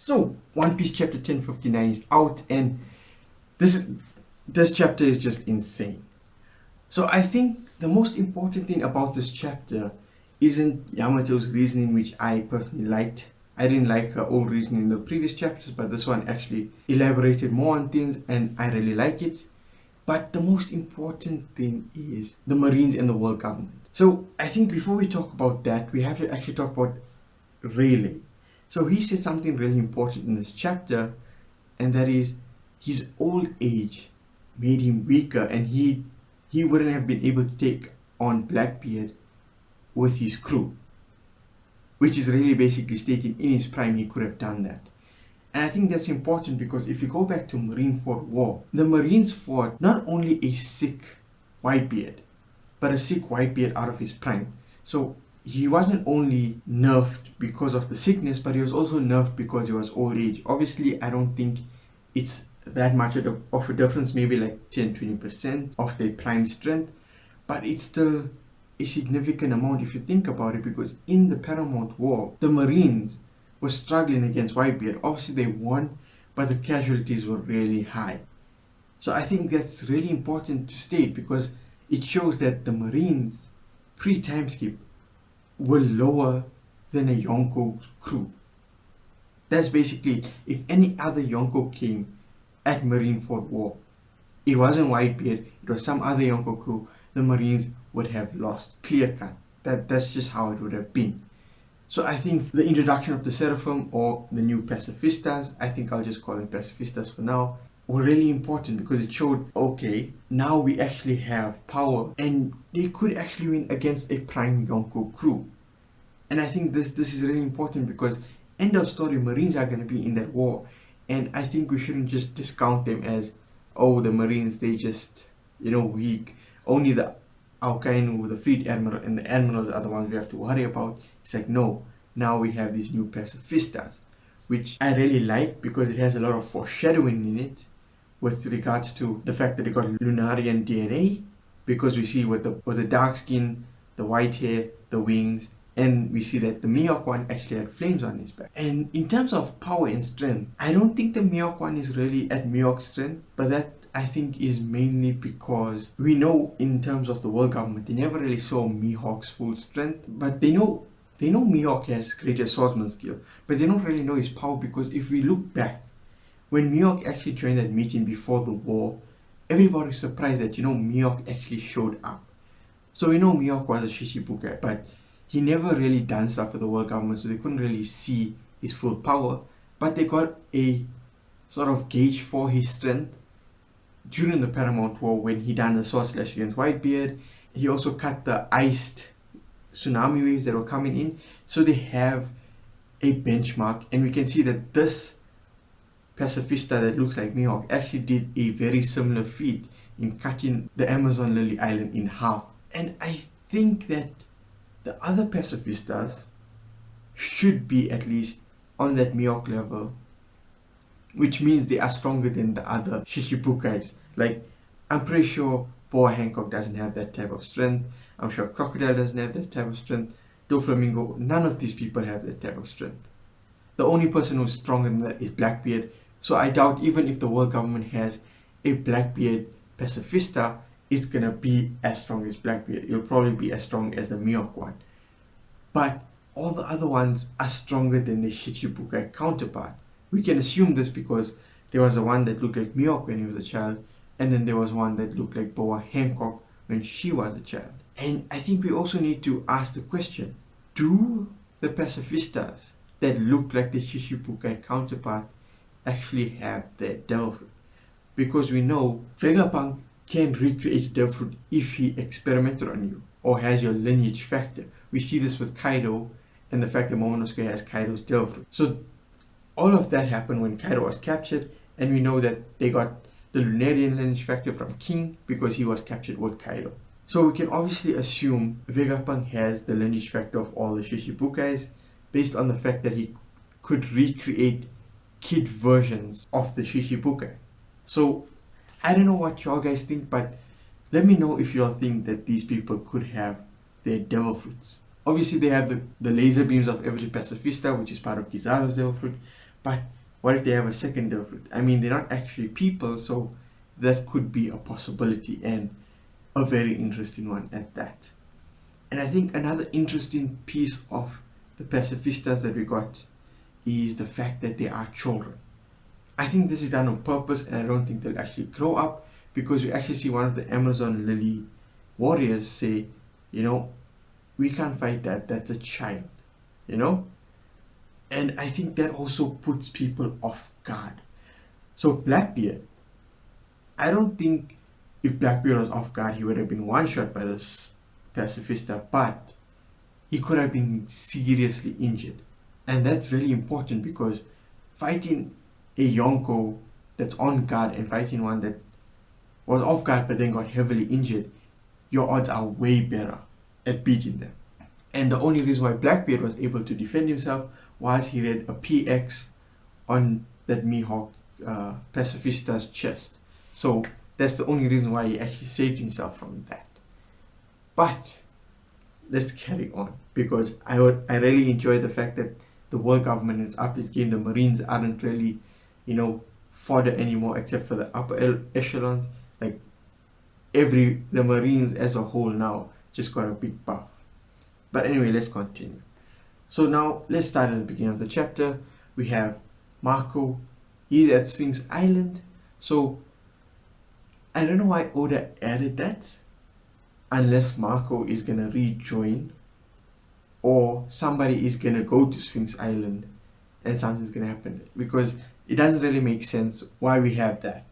So, One Piece chapter 1059 is out, and this chapter is just insane. So, I think the most important thing about this chapter isn't Yamato's reasoning, which I personally liked. I didn't like her old reasoning in the previous chapters, but this one actually elaborated more on things, and I really like it. But the most important thing is the Marines and the world government. So, I think before we talk about that, we have to actually talk about Rayleigh. So he said something really important in this chapter, and that is his old age made him weaker, and he wouldn't have been able to take on Blackbeard with his crew, which is really basically stating in his prime he could have done that. And I think that's important because if you go back to Marineford War, the Marines fought not only a sick Whitebeard, but a sick Whitebeard out of his prime. So he wasn't only nerfed because of the sickness, but he was also nerfed because he was old age. Obviously, I don't think it's that much of a difference, maybe like 10-20% of their prime strength, but it's still a significant amount if you think about it, because in the Paramount War, the Marines were struggling against Whitebeard. Obviously, they won, but the casualties were really high. So I think that's really important to state because it shows that the Marines pre-time skip were lower than a Yonko crew. That's basically, if any other Yonko came at Marineford War, it wasn't Whitebeard, it was some other Yonko crew, the Marines would have lost. Clear cut. That's just how it would have been. So I think the introduction of the Seraphim, or the new Pacifistas, I think I'll just call them Pacifistas for now, were really important because it showed, okay, now we actually have power and they could actually win against a prime Yonko crew. And I think this is really important because end of story, Marines are going to be in that war, and I think we shouldn't just discount them as, oh, the Marines, they just, weak. Only the Aukainu, the Fleet Admiral, and the Admirals are the ones we have to worry about. It's like, no, now we have these new Pacifistas, which I really like because it has a lot of foreshadowing in it with regards to the fact that they got Lunarian DNA, because we see with the dark skin, the white hair, the wings, and we see that the Mihawk one actually had flames on his back. And in terms of power and strength, I don't think the Mihawk one is really at Mihawk strength, but that I think is mainly because we know in terms of the world government, they never really saw Mihawk's full strength, but they know Mihawk has greater swordsman skill, but they don't really know his power because if we look back, when Mihawk actually joined that meeting before the war, everybody was surprised that, Mihawk actually showed up. So we know Mihawk was a Shishibukai, but he never really done stuff for the world government, so they couldn't really see his full power, but they got a sort of gauge for his strength during the Paramount War when he done the sword slash against Whitebeard. He also cut the iced tsunami waves that were coming in, so they have a benchmark, and we can see that this Pacifista that looks like Mihawk actually did a very similar feat in cutting the Amazon Lily Island in half. And I think that the other Pacifistas should be at least on that Mihawk level, which means they are stronger than the other Shishibukais. Like, I'm pretty sure Boa Hancock doesn't have that type of strength. I'm sure Crocodile doesn't have that type of strength. Doflamingo, none of these people have that type of strength. The only person who's stronger than that is Blackbeard. So I doubt even if the world government has a Blackbeard Pacifista, it's gonna be as strong as Blackbeard. It'll probably be as strong as the Mihawk one. But all the other ones are stronger than the Shichibukai counterpart. We can assume this because there was a one that looked like Mihawk when he was a child, and then there was one that looked like Boa Hancock when she was a child. And I think we also need to ask the question, do the Pacifistas that look like the Shichibukai counterpart actually have their devil fruit? Because we know Vegapunk can recreate devil fruit if he experimented on you or has your lineage factor. We see this with Kaido and the fact that Momonosuke has Kaido's devil fruit. So all of that happened when Kaido was captured, and we know that they got the Lunarian lineage factor from King because he was captured with Kaido. So we can obviously assume Vegapunk has the lineage factor of all the Shishibukais based on the fact that he could recreate kid versions of the Shishibukai. So I don't know what y'all guys think, but let me know if y'all think that these people could have their devil fruits. Obviously they have the laser beams of every Pacifista, which is part of Kizaru's devil fruit, But what if they have a second Devil? I mean, they're not actually people, so that could be a possibility, and a very interesting one at that. And I think another interesting piece of the pacifistas that we got is the fact that they are children. I think this is done on purpose, and I don't think they'll actually grow up, because you actually see one of the Amazon Lily warriors say, we can't fight that, that's a child, And I think that also puts people off guard. So Blackbeard, I don't think if Blackbeard was off guard, he would have been one shot by this pacifista, but he could have been seriously injured. And that's really important, because fighting a Yonko that's on guard and fighting one that was off guard but then got heavily injured, your odds are way better at beating them. And the only reason why Blackbeard was able to defend himself was he read a PX on that Mihawk pacifista's chest. So that's the only reason why he actually saved himself from that. But let's carry on, because I really enjoy the fact that the world government is up its game. The Marines aren't really, fodder anymore, except for the upper echelons. Like the Marines as a whole now just got a big buff. But anyway, let's continue. So now let's start at the beginning of the chapter. We have Marco. He's at Sphinx Island. So I don't know why Oda added that, unless Marco is gonna rejoin, or somebody is gonna go to Sphinx Island and something's gonna happen, because it doesn't really make sense why we have that.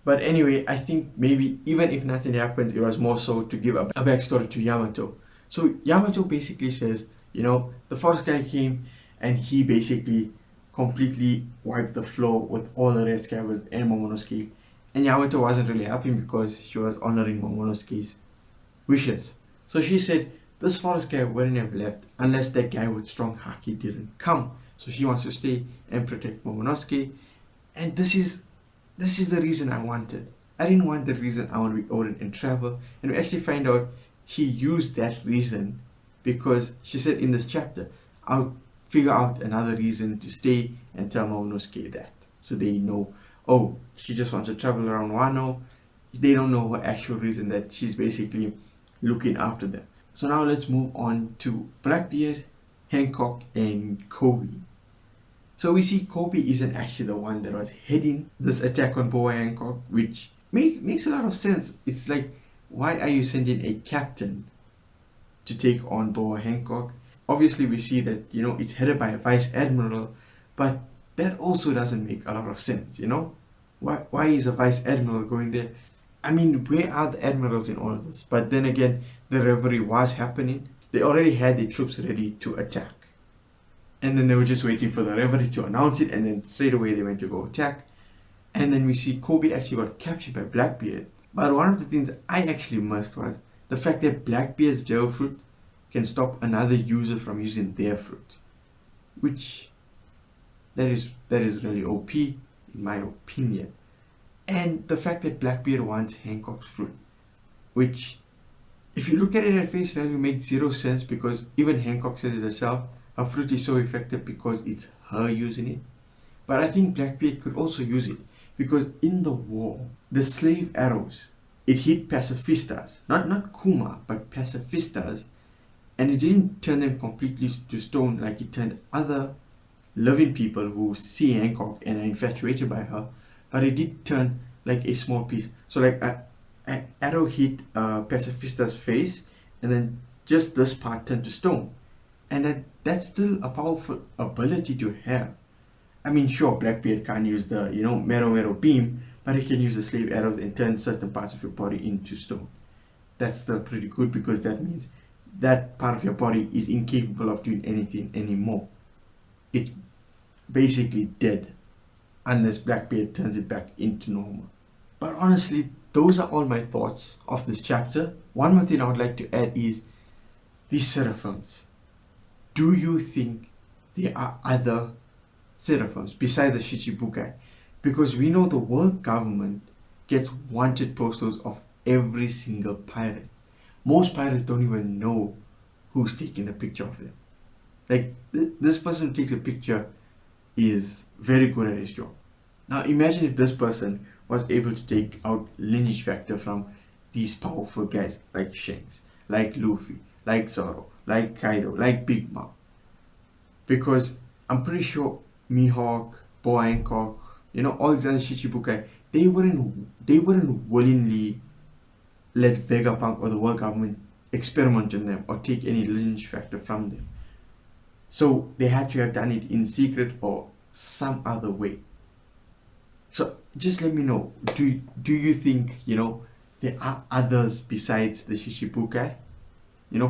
But anyway, I think maybe even if nothing happens, it was more so to give a backstory to Yamato. So Yamato basically says, the forest guy came and he basically completely wiped the floor with all the Red Scabbers and Momonosuke. And Yamato wasn't really happy because she was honoring Momonosuke's wishes. So she said this forest guy wouldn't have left unless that guy with strong haki didn't come. So she wants to stay and protect Momonosuke. And this is the reason I wanted. I didn't want the reason I want to be Odin and travel. And we actually find out she used that reason because she said in this chapter, I'll figure out another reason to stay and tell Momonosuke that. So they know, oh, she just wants to travel around Wano. They don't know her actual reason, that she's basically looking after them. So now let's move on to Blackbeard, Hancock, and Koby. So we see Koby isn't actually the one that was heading this attack on Boa Hancock, which makes a lot of sense. It's like, why are you sending a captain to take on Boa Hancock? Obviously we see that, it's headed by a vice admiral, but that also doesn't make a lot of sense, Why is a vice admiral going there? I mean, where are the admirals in all of this? But then again, the revelry was happening. They already had the troops ready to attack. And then they were just waiting for the revelry to announce it, and then straight away they went to go attack. And then we see Koby actually got captured by Blackbeard. But one of the things I actually missed was the fact that Blackbeard's devil fruit can stop another user from using their fruit. Which, that is really OP, in my opinion. And the fact that Blackbeard wants Hancock's fruit, which, if you look at it at face value, makes zero sense, because even Hancock says it herself, her fruit is so effective because it's her using it. But I think Blackbeard could also use it, because in the war, the slave arrows, it hit pacifistas, not Kuma, but pacifistas, and it didn't turn them completely to stone like it turned other living people who see Hancock and are infatuated by her, but it did turn like a small piece. So like an arrow hit pacifista's face, and then just this part turned to stone. And that's still a powerful ability to have. I mean, sure, Blackbeard can't use the, Mero beam, but he can use the slave arrows and turn certain parts of your body into stone. That's still pretty good, because that means that part of your body is incapable of doing anything anymore. It's basically dead, unless Blackbeard turns it back into normal. But honestly, those are all my thoughts of this chapter. One more thing I would like to add is these seraphims. Do you think there are other seraphims besides the Shichibukai? Because we know the world government gets wanted posters of every single pirate. Most pirates don't even know who's taking a picture of them. Like, this person takes a picture is very good at his job. Now imagine if this person was able to take out lineage factor from these powerful guys like Shanks, like Luffy, like Zoro, like Kaido, like Big Mom. Because I'm pretty sure Mihawk, Boa Hancock, all these other Shichibukai, they wouldn't willingly let Vegapunk or the world government experiment on them or take any lineage factor from them. So they had to have done it in secret or some other way. So just let me know, do you think, there are others besides the Shichibukai,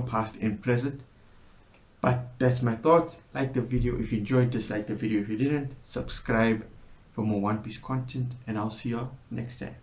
past and present? But that's my thoughts. Like the video if you enjoyed, dislike the video if you didn't, subscribe for more One Piece content, and I'll see you all next time.